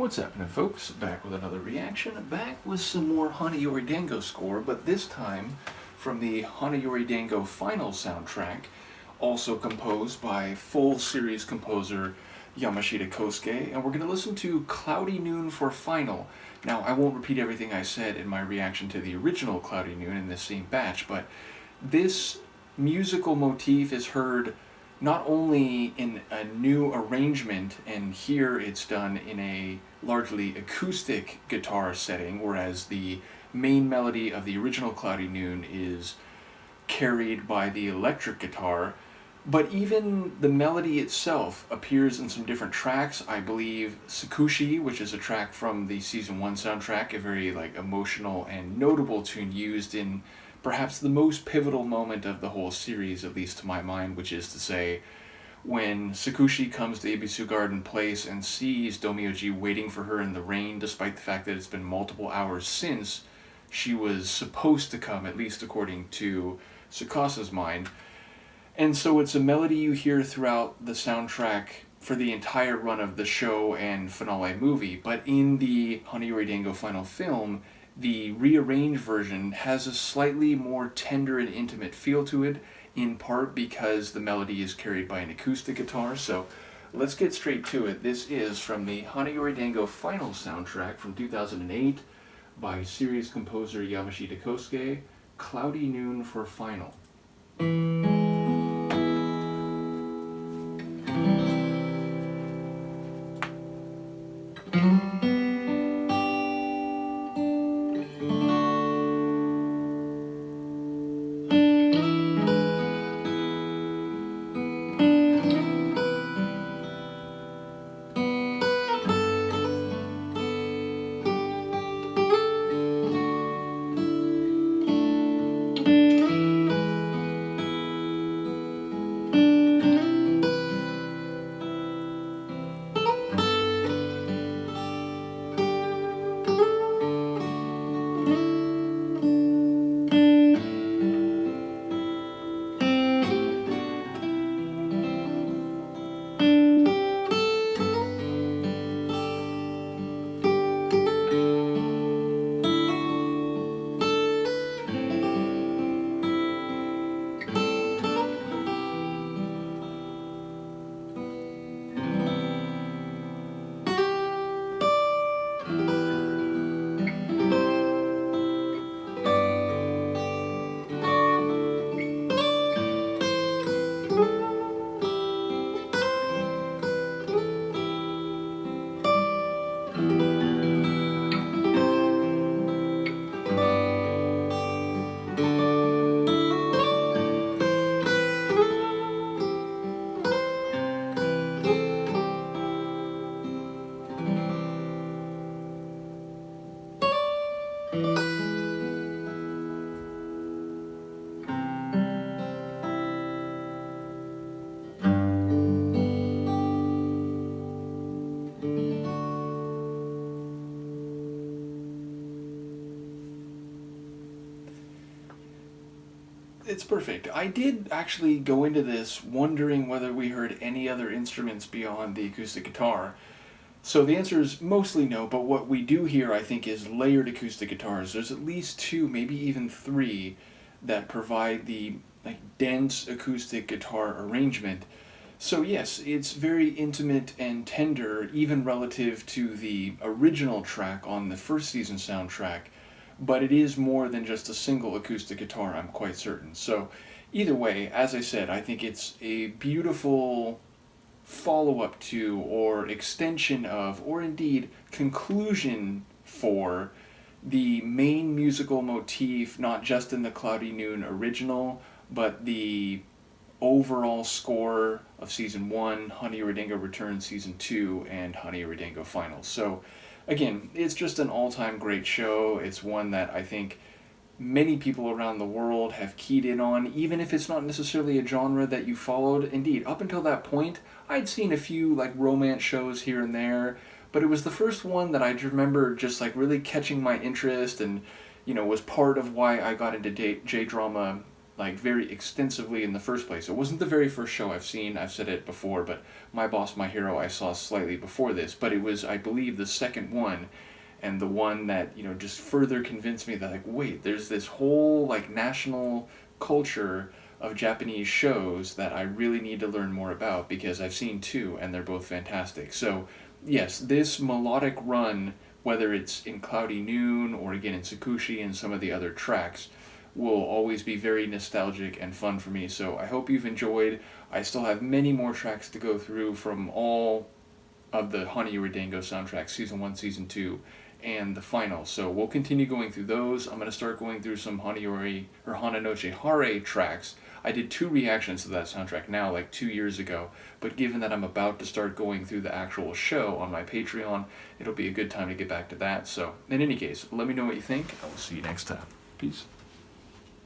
What's happening, folks? Back with another reaction, back with some more Hana Yori Dango score, but this time from the Hana Yori Dango final soundtrack, also composed by full series composer Yamashita Kousuke, and we're going to listen to Cloudy Noon for Final. Now, I won't repeat everything I said in my reaction to the original Cloudy Noon in this same batch, but this musical motif is heard not only in a new arrangement, and here it's done in a largely acoustic guitar setting, whereas the main melody of the original Cloudy Noon is carried by the electric guitar, but even the melody itself appears in some different tracks. I believe Tsukushi, which is a track from the Season 1 soundtrack, a very emotional and notable tune used in perhaps the most pivotal moment of the whole series, at least to my mind, which is to say, when Tsukushi comes to Ibisu Garden Place and sees Domyoji waiting for her in the rain, despite the fact that it's been multiple hours since she was supposed to come, at least according to Tsukasa's mind. And so it's a melody you hear throughout the soundtrack for the entire run of the show and finale movie, but in the Hana Yori Dango final film, the rearranged version has a slightly more tender and intimate feel to it, in part because the melody is carried by an acoustic guitar. So let's get straight to it. This is from the Hana Yori Dango final soundtrack from 2008 by series composer Yamashita Kousuke, Cloudy Noon for Final. It's perfect. I did actually go into this wondering whether we heard any other instruments beyond the acoustic guitar. So the answer is mostly no, but what we do hear, I think, is layered acoustic guitars. There's at least two, maybe even three, that provide the dense acoustic guitar arrangement. So yes, it's very intimate and tender, even relative to the original track on the first season soundtrack, but it is more than just a single acoustic guitar, I'm quite certain. So either way, as I said, I think it's a beautiful follow-up to, or extension of, or indeed conclusion for the main musical motif, not just in the Cloudy Noon original, but the overall score of Season 1, Hana Yori Dango Returns Season 2, and Hana Yori Dango Finals. So again, it's just an all-time great show. It's one that I think many people around the world have keyed in on, even if it's not necessarily a genre that you followed. Indeed, up until that point, I'd seen a few romance shows here and there, but it was the first one that I remember just really catching my interest and, was part of why I got into J-drama like very extensively in the first place. It wasn't the very first show I've seen. I've said it before, but My Boss, My Hero I saw slightly before this, but it was, I believe, the second one, and the one that, you know, just further convinced me that, like, wait, there's this whole like national culture of Japanese shows that I really need to learn more about, because I've seen two and they're both fantastic. So yes, this melodic run, whether it's in Cloudy Noon or again in Tsukushi and some of the other tracks, will always be very nostalgic and fun for me. So I hope you've enjoyed. I still have many more tracks to go through from all of the Hana Yori Dango soundtracks, Season 1, Season 2, and the final. So we'll continue going through those. I'm going to start going through some Hana Yori or Hana Noche Hare tracks. I did 2 reactions to that soundtrack now, like 2 years ago, but given that I'm about to start going through the actual show on my Patreon, it'll be a good time to get back to that. So in any case, let me know what you think. I will see you next time. Peace.